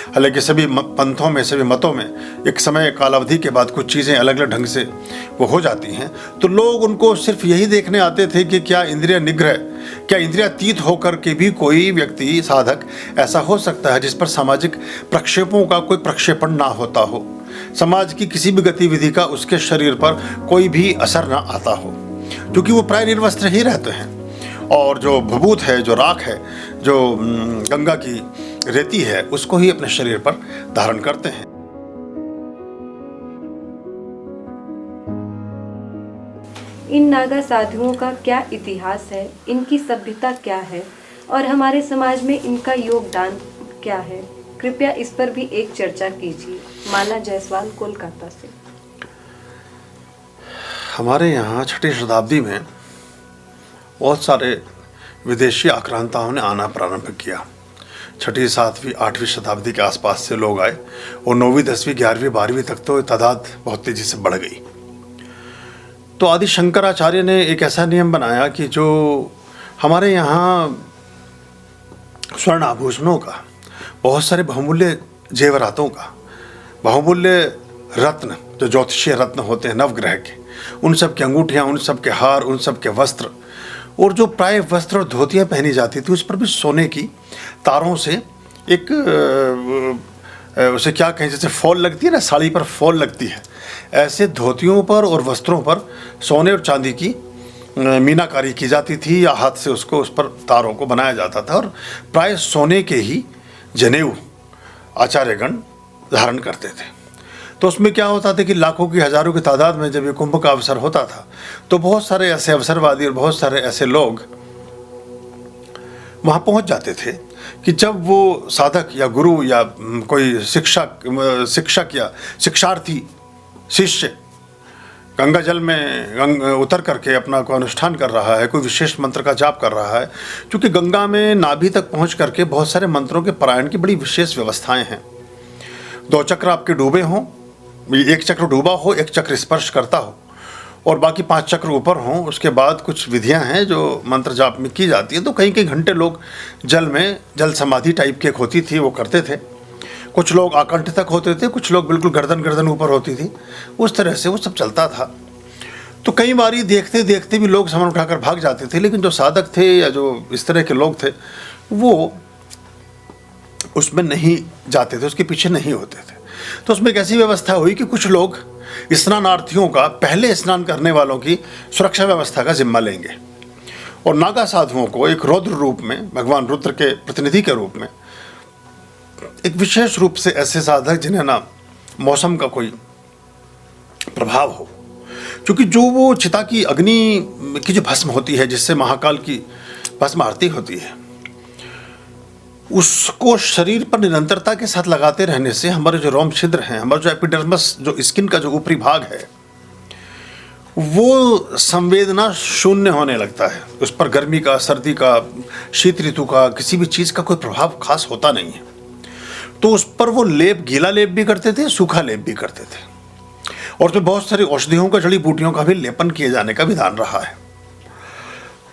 हालांकि सभी पंथों में, सभी मतों में एक समय कालावधि के बाद कुछ चीज़ें अलग अलग ढंग से वो हो जाती हैं, तो लोग उनको सिर्फ यही देखने आते थे कि क्या इंद्रिय निग्रह, क्या इंद्रियातीत होकर के भी कोई व्यक्ति साधक ऐसा हो सकता है जिस पर सामाजिक प्रक्षेपों का कोई प्रक्षेपण ना होता हो, समाज की किसी भी गतिविधि का उसके शरीर पर कोई भी असर ना आता हो, क्योंकि वो प्राय निर्वस्त्र ही रहते हैं। और जो भभूत है, जो राख है, जो गंगा की रेती है, उसको ही अपने शरीर पर धारण करते हैं। इन नागा साधुओं का क्या इतिहास है, इनकी सभ्यता क्या है और हमारे समाज में इनका योगदान क्या है, कृपया इस पर भी एक चर्चा कीजिए। माला जायसवाल, कोलकाता से। हमारे यहाँ 6ठी शताब्दी में बहुत सारे विदेशी आक्रांताओं ने आना प्रारंभ किया। 6ठी, 7वीं, 8वीं शताब्दी के आसपास से लोग आए और 9वीं, 10वीं, 11वीं, 12वीं तक तो तादाद बहुत तेज़ी से बढ़ गई। तो आदि शंकराचार्य ने एक ऐसा नियम बनाया कि जो हमारे यहाँ स्वर्ण आभूषणों का, बहुत सारे बहुमूल्य जेवरातों का, बहुमूल्य रत्न, जो ज्योतिषीय रत्न होते हैं नवग्रह के, उन सब की अंगूठियाँ, उन सब के हार, उन सब के वस्त्र, और जो प्राय वस्त्र और धोतियाँ पहनी जाती थी उस पर भी सोने की तारों से एक उसे क्या कहें, जैसे फॉल लगती है ना, साड़ी पर फॉल लगती है, ऐसे धोतियों पर और वस्त्रों पर सोने और चांदी की मीनाकारी की जाती थी, या हाथ से उसको, उस पर तारों को बनाया जाता था। और प्राय सोने के ही जनेऊ आचार्यगण धारण करते थे। तो उसमें क्या होता था कि लाखों की, हजारों की तादाद में जब ये कुंभ का अवसर होता था तो बहुत सारे ऐसे अवसरवादी और बहुत सारे ऐसे लोग वहाँ पहुँच जाते थे कि जब वो साधक या गुरु या कोई शिक्षक या शिक्षार्थी शिष्य गंगा जल में उतर करके अपना कोई अनुष्ठान कर रहा है, कोई विशेष मंत्र का जाप कर रहा है, क्योंकि गंगा में नाभि तक पहुँच करके बहुत सारे मंत्रों के पारायण की बड़ी विशेष व्यवस्थाएं हैं। 2 चक्र आपके डूबे हों, 1 चक्र डूबा हो, 1 चक्र स्पर्श करता हो और बाकी 5 चक्र ऊपर हों। उसके बाद कुछ विधियां हैं जो मंत्र जाप में की जाती है। तो कई कई घंटे लोग जल में, जल समाधि टाइप की एक होती थी, वो करते थे। कुछ लोग आकंठ तक होते थे, कुछ लोग बिल्कुल गर्दन ऊपर होती थी, उस तरह से वो सब चलता था। तो कई बारी देखते देखते भी लोग सामान उठाकर भाग जाते थे, लेकिन जो साधक थे या जो इस तरह के लोग थे वो उसमें नहीं जाते थे, उसके पीछे नहीं होते थे। तो उसमें एक ऐसी व्यवस्था हुई कि कुछ लोग स्नानार्थियों का, पहले स्नान करने वालों की सुरक्षा व्यवस्था का जिम्मा लेंगे और नागा साधुओं को एक रौद्र रूप में, भगवान रुद्र के प्रतिनिधि के रूप में, एक विशेष रूप से ऐसे साधक जिन्हें ना मौसम का कोई प्रभाव हो, क्योंकि जो वो चिता की अग्नि की जो भस्म होती है, जिससे महाकाल की भस्म आरती होती है, उसको शरीर पर निरंतरता के साथ लगाते रहने से हमारे जो रोम छिद्र हैं, हमारा जो एपिडर्मस, जो स्किन का जो ऊपरी भाग है, वो संवेदना शून्य होने लगता है। उस पर गर्मी का, सर्दी का, शीत ऋतु का, किसी भी चीज़ का कोई प्रभाव खास होता नहीं है। तो उस पर वो लेप, गीला लेप भी करते थे, सूखा लेप भी करते थे, और तो बहुत सारी औषधियों का, जड़ी बूटियों का भी लेपन किए जाने का विधान रहा है।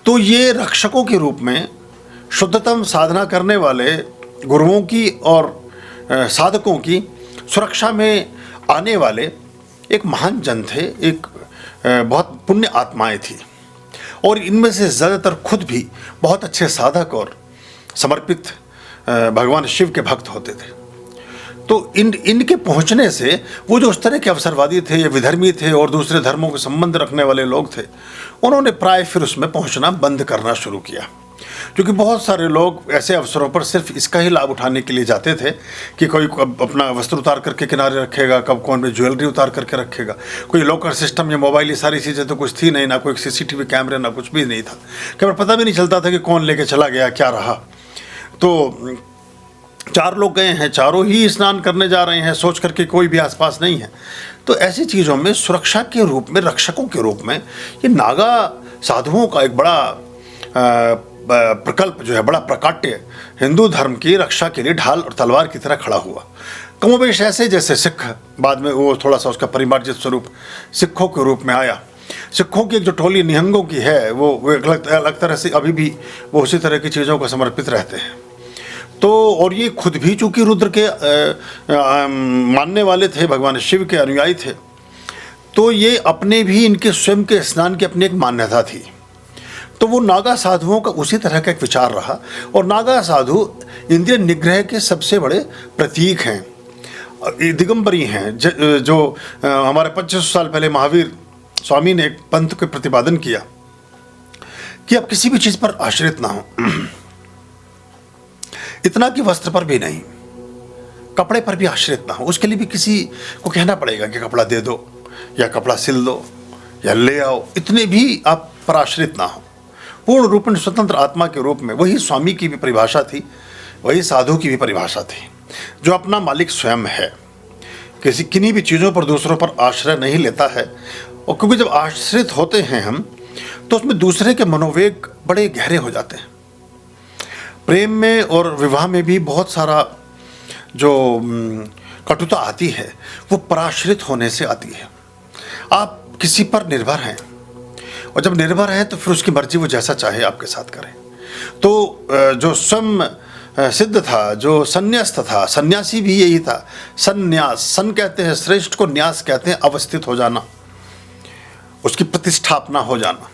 तो ये रक्षकों के रूप में शुद्धतम साधना करने वाले गुरुओं की और साधकों की सुरक्षा में आने वाले एक महान जन थे, एक बहुत पुण्य आत्माएं थी, और इनमें से ज़्यादातर खुद भी बहुत अच्छे साधक और समर्पित भगवान शिव के भक्त होते थे। तो इनके पहुंचने से वो जो उस तरह के अवसरवादी थे या विधर्मी थे और दूसरे धर्मों के संबंध रखने वाले लोग थे, उन्होंने प्राय फिर उसमें पहुंचना बंद करना शुरू किया, क्योंकि बहुत सारे लोग ऐसे अवसरों पर सिर्फ इसका ही लाभ उठाने के लिए जाते थे कि कोई अपना वस्त्र उतार करके किनारे रखेगा, कब कौन में ज्वेलरी उतार करके रखेगा, कोई लॉकर सिस्टम या मोबाइल, ये सारी चीज़ें तो कुछ थी नहीं, ना कोई CCTV कैमरे, ना कुछ भी नहीं था, कैमरा पता भी नहीं चलता था कि कौन लेके चला गया, क्या रहा। तो 4 लोग गए हैं, चारों ही स्नान करने जा रहे हैं, सोच करके कोई भी आसपास नहीं है। तो ऐसी चीज़ों में सुरक्षा के रूप में, रक्षकों के रूप में ये नागा साधुओं का एक बड़ा प्रकल्प जो है, बड़ा प्रकाट्य हिंदू धर्म की रक्षा के लिए ढाल और तलवार की तरह खड़ा हुआ। कमोबेश ऐसे जैसे सिख, बाद में वो थोड़ा सा उसका परिमार्जित स्वरूप सिखों के रूप में आया। सिखों की एक जो टोली निहंगों की है, वो अलग तरह से अभी भी वो उसी तरह की चीज़ों को समर्पित रहते हैं। तो और ये खुद भी चूंकि रुद्र के मानने वाले थे, भगवान शिव के अनुयायी थे, तो ये अपने भी इनके स्वयं के स्नान की अपनी एक मान्यता थी। तो वो नागा साधुओं का उसी तरह का एक विचार रहा। और नागा साधु इंद्रिय निग्रह के सबसे बड़े प्रतीक हैं, दिगंबरी हैं, जो हमारे 2500 साल पहले महावीर स्वामी ने एक पंथ के प्रतिपादन किया कि आप किसी भी चीज़ पर आश्रित ना हो, इतना कि वस्त्र पर भी नहीं, कपड़े पर भी आश्रित ना हो। उसके लिए भी किसी को कहना पड़ेगा कि कपड़ा दे दो या कपड़ा सिल दो या ले आओ, इतने भी आप पर आश्रित ना हो। पूर्ण रूप में स्वतंत्र आत्मा के रूप में, वही स्वामी की भी परिभाषा थी, वही साधु की भी परिभाषा थी, जो अपना मालिक स्वयं है, किन्हीं भी चीज़ों पर दूसरों पर आश्रय नहीं लेता है। और क्योंकि जब आश्रित होते हैं हम, तो उसमें दूसरे के मनोवेग बड़े गहरे हो जाते हैं। प्रेम में और विवाह में भी बहुत सारा जो कटुता आती है, वो पराश्रित होने से आती है। आप किसी पर निर्भर हैं, और जब निर्भर हैं तो फिर उसकी मर्जी वो जैसा चाहे आपके साथ करे। तो जो स्वयं सिद्ध था, जो संन्यास्त था, सन्यासी भी यही था। संन्यास, सन कहते हैं श्रेष्ठ को, न्यास कहते हैं अवस्थित हो जाना, उसकी प्रतिष्ठापना हो जाना।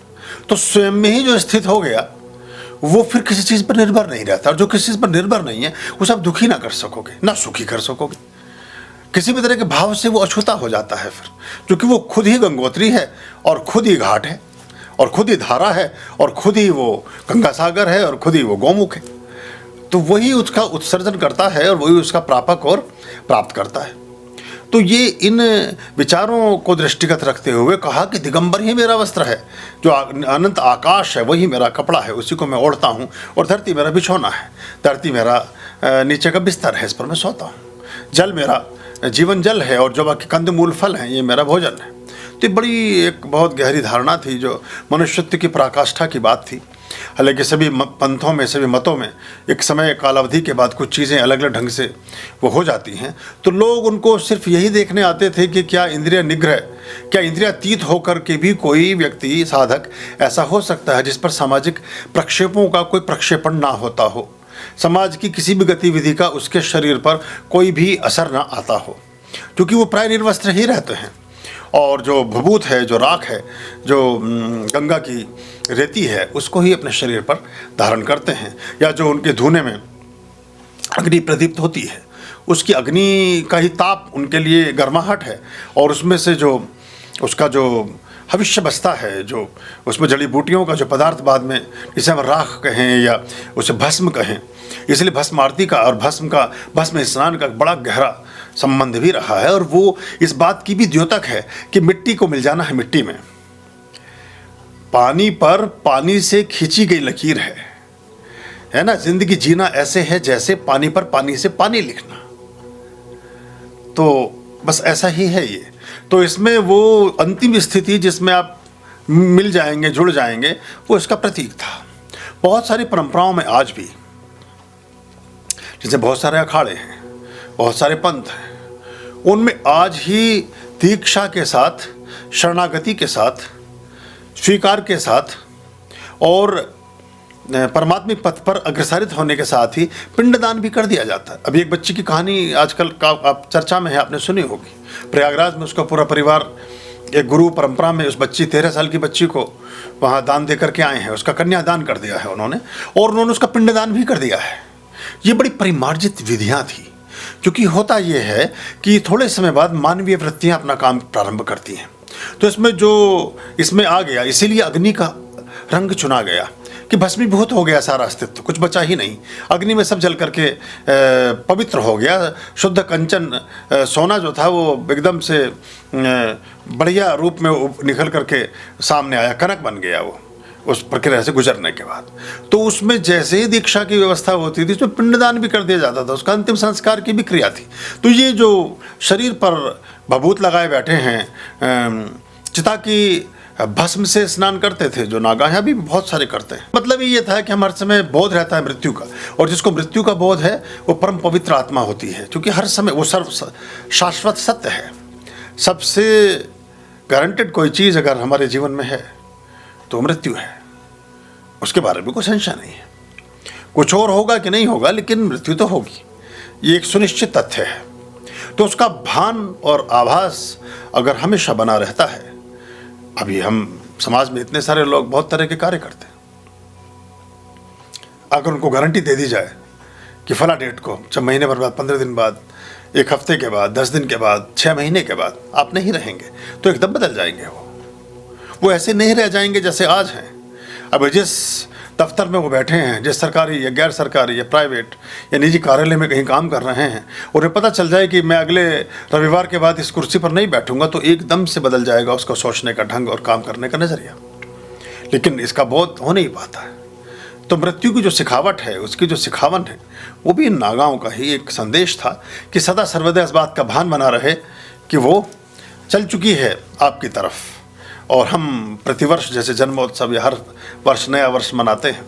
तो स्वयं में ही जो स्थित हो गया, वो फिर किसी चीज़ पर निर्भर नहीं रहता। और जो किसी चीज़ पर निर्भर नहीं है, उसे आप दुखी ना कर सकोगे, ना सुखी कर सकोगे। किसी भी तरह के भाव से वो अछूता हो जाता है फिर, क्योंकि वो खुद ही गंगोत्री है, और खुद ही घाट है, और खुद ही धारा है, और खुद ही वो गंगा सागर है, और खुद ही वो गौमुख है। तो वही उसका उत्सर्जन करता है, और वही उसका प्रापक और प्राप्त करता है। तो ये इन विचारों को दृष्टिगत रखते हुए कहा कि दिगंबर ही मेरा वस्त्र है, जो अनंत आकाश है वही मेरा कपड़ा है, उसी को मैं ओढ़ता हूँ, और धरती मेरा बिछौना है, धरती मेरा नीचे का बिस्तर है, इस पर मैं सोता हूँ। जल मेरा जीवन जल है, और जो बाकी कंदमूल फल हैं ये मेरा भोजन है। तो बड़ी एक बहुत गहरी धारणा थी, जो मनुष्यत्व की पराकाष्ठा की बात थी। हालांकि सभी पंथों में, सभी मतों में एक समय कालावधि के बाद कुछ चीज़ें अलग अलग ढंग से वो हो जाती हैं, तो लोग उनको सिर्फ यही देखने आते थे कि क्या इंद्रिय निग्रह, क्या इंद्रियातीत होकर के भी कोई व्यक्ति साधक ऐसा हो सकता है जिस पर सामाजिक प्रक्षेपों का कोई प्रक्षेपण ना होता हो, समाज की किसी भी गतिविधि का उसके शरीर पर कोई भी असर ना आता हो, क्योंकि वो प्राय निर्वस्त्र ही रहते हैं। और जो भभूत है, जो राख है, जो गंगा की रेती है, उसको ही अपने शरीर पर धारण करते हैं। या जो उनके धुने में अग्नि प्रदीप्त होती है, उसकी अग्नि का ही ताप उनके लिए गर्माहट है, और उसमें से जो उसका जो हविष्य बसता है, जो उसमें जड़ी बूटियों का जो पदार्थ बाद में, जिसे हम राख कहें या उसे भस्म कहें, इसलिए भस्म आरती का और भस्म स्नान का बड़ा गहरा संबंध भी रहा है। और वो इस बात की भी द्योतक है कि मिट्टी को मिल जाना है मिट्टी में, पानी पर पानी से खींची गई लकीर है ना। जिंदगी जीना ऐसे है जैसे पानी पर पानी से पानी लिखना, तो बस ऐसा ही है ये। तो इसमें वो अंतिम स्थिति जिसमें आप मिल जाएंगे, जुड़ जाएंगे, वो इसका प्रतीक था। बहुत सारी परंपराओं में आज भी, जैसे बहुत सारे अखाड़े हैं, बहुत सारे पंथ हैं, उनमें आज ही दीक्षा के साथ, शरणागति के साथ, स्वीकार के साथ और परमात्मिक पथ पर अग्रसरित होने के साथ ही पिंडदान भी कर दिया जाता है। अभी एक बच्ची की कहानी आजकल का आप चर्चा में है, आपने सुनी होगी। प्रयागराज में उसका पूरा परिवार एक गुरु परंपरा में, उस बच्ची 13 साल की बच्ची को वहाँ दान दे करके आए हैं, उसका कन्यादान कर दिया है उन्होंने, और उन्होंने उसका पिंडदान भी कर दिया है। ये बड़ी परिमार्जित विधियाँ थी, क्योंकि होता ये है कि थोड़े समय बाद मानवीय वृत्तियाँ अपना काम प्रारंभ करती हैं। तो इसमें आ गया, इसीलिए अग्नि का रंग चुना गया कि भस्मीभूत हो गया सारा अस्तित्व, कुछ बचा ही नहीं। अग्नि में सब जल करके पवित्र हो गया। शुद्ध कंचन सोना जो था वो एकदम से बढ़िया रूप में निकल करके सामने आया, कनक बन गया वो उस प्रक्रिया से गुजरने के बाद। तो उसमें जैसे ही दीक्षा की व्यवस्था होती थी, उसमें पिंडदान भी कर दिया जाता था, उसका अंतिम संस्कार की भी क्रिया थी। तो ये जो शरीर पर भभूत लगाए बैठे हैं, चिता की भस्म से स्नान करते थे जो नागा, यहाँ भी बहुत सारे करते हैं। मतलब ये था कि हम हर समय बोध रहता है मृत्यु का, और जिसको मृत्यु का बोध है वो परम पवित्र आत्मा होती है, क्योंकि हर समय वो सर्व शाश्वत सत्य है। सबसे गारंटेड कोई चीज़ अगर हमारे जीवन में है तो मृत्यु है, उसके बारे में कोई संशय नहीं है। कुछ और होगा कि नहीं होगा, लेकिन मृत्यु तो होगी, ये एक सुनिश्चित तथ्य है। तो उसका भान और आभास अगर हमेशा बना रहता है, अभी हम समाज में इतने सारे लोग बहुत तरह के कार्य करते हैं, अगर उनको गारंटी दे दी जाए कि फला डेट को, जब महीने भर बाद, 15 दिन बाद, 1 हफ्ते के बाद, 10 दिन के बाद, 6 महीने के बाद आप नहीं रहेंगे, तो एकदम बदल जाएंगे। वो ऐसे नहीं रह जाएंगे जैसे आज हैं। अब जिस दफ्तर में वो बैठे हैं, जिस सरकारी या गैर सरकारी या प्राइवेट या निजी कार्यालय में कहीं काम कर रहे हैं, उन्हें पता चल जाए कि मैं अगले रविवार के बाद इस कुर्सी पर नहीं बैठूंगा, तो एकदम से बदल जाएगा उसका सोचने का ढंग और काम करने का नज़रिया। लेकिन इसका बोध हो नहीं पाता है। तो मृत्यु की जो सिखावट है, उसकी जो सिखावन है, वो भी इन नागाओं का ही एक संदेश था कि सदा सर्वदा इस बात का भान बना रहे कि वो चल चुकी है आपकी तरफ। और हम प्रतिवर्ष जैसे जन्मोत्सव या हर वर्ष नया वर्ष मनाते हैं,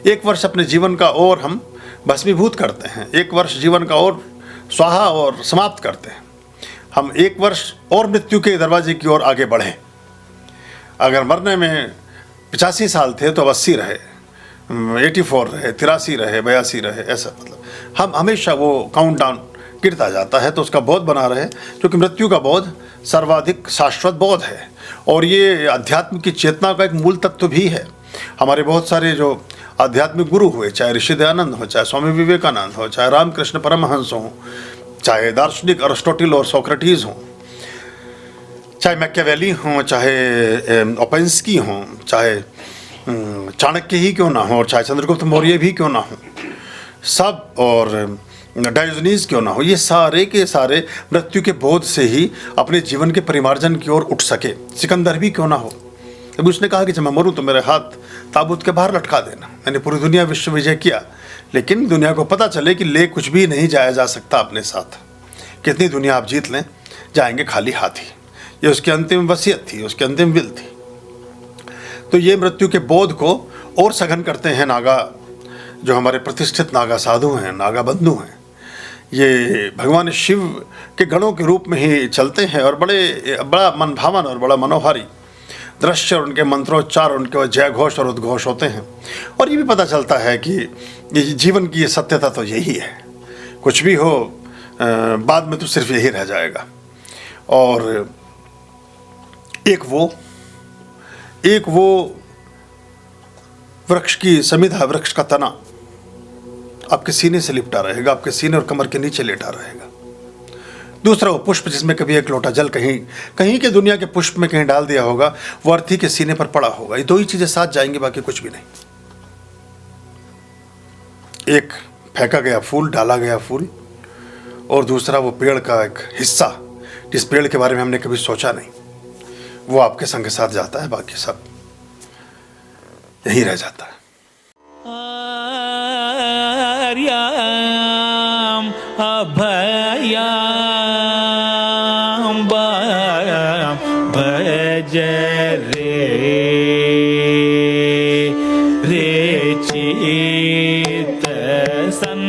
एक वर्ष अपने जीवन का और हम भस्मीभूत करते हैं, एक वर्ष जीवन का और स्वाहा और समाप्त करते हैं। हम एक वर्ष और मृत्यु के दरवाजे की ओर आगे बढ़ें। अगर मरने में 85 साल थे तो 80 रहे, 84 रहे, 83 रहे, 82 रहे, ऐसा मतलब हम हमेशा वो काउंट डाउन गिरता जाता है। तो उसका बोध बना रहे, क्योंकि मृत्यु का बोध सर्वाधिक शाश्वत बोध है और ये अध्यात्म की चेतना का एक मूल तत्व भी है। हमारे बहुत सारे जो आध्यात्मिक गुरु हुए, चाहे ऋषि दयानंद हो, चाहे स्वामी विवेकानंद हो, चाहे रामकृष्ण परमहंस हो, चाहे दार्शनिक अरिस्टोटल और सोक्रेटिस हो, चाहे मैकियावेली हों, चाहे ओपेंस्की हों, चाहे चाणक्य ही क्यों ना हो, चाहे चंद्रगुप्त मौर्य भी क्यों ना हो, सब, और डायोजनीज क्यों ना हो, ये सारे के सारे मृत्यु के बोध से ही अपने जीवन के परिमार्जन की ओर उठ सके। सिकंदर भी क्यों ना हो, जब उसने कहा कि जब मैं मरूं तो मेरे हाथ ताबूत के बाहर लटका देना। मैंने पूरी दुनिया विश्व विजय किया, लेकिन दुनिया को पता चले कि ले कुछ भी नहीं जाया जा सकता अपने साथ। कितनी दुनिया आप जीत लें, जाएंगे खाली हाथ ही। ये उसकी अंतिम वसीयत थी, उसकी अंतिम विल थी। तो ये मृत्यु के बोध को और सघन करते हैं नागा, जो हमारे प्रतिष्ठित नागा साधु हैं, नागा बंधु हैं। ये भगवान शिव के गणों के रूप में ही चलते हैं और बड़ा मनभावन और बड़ा मनोहारी दृश्य और उनके मंत्रोच्चार, उनके जय घोष और उद्घोष होते हैं। और ये भी पता चलता है कि ये जीवन की ये सत्यता तो यही है, कुछ भी हो बाद में तो सिर्फ यही रह जाएगा। और एक वो वृक्ष की समिधा, वृक्ष का तना आपके सीने से लिपटा रहेगा, आपके सीने और कमर के नीचे लेटा रहेगा। दूसरा वो पुष्प जिसमें कभी एक लोटा जल कहीं के दुनिया के पुष्प में कहीं डाल दिया होगा, वो अर्थी के सीने पर पड़ा होगा। ये दो ही चीजें साथ जाएंगी, बाकी कुछ भी नहीं। एक फेंका गया फूल, डाला गया फूल, और दूसरा वो पेड़ का एक हिस्सा जिस पेड़ के बारे में हमने कभी सोचा नहीं, वो आपके संग साथ जाता है, बाकी सब यही रह जाता है। आर्याम अभयाम भज रे चित सन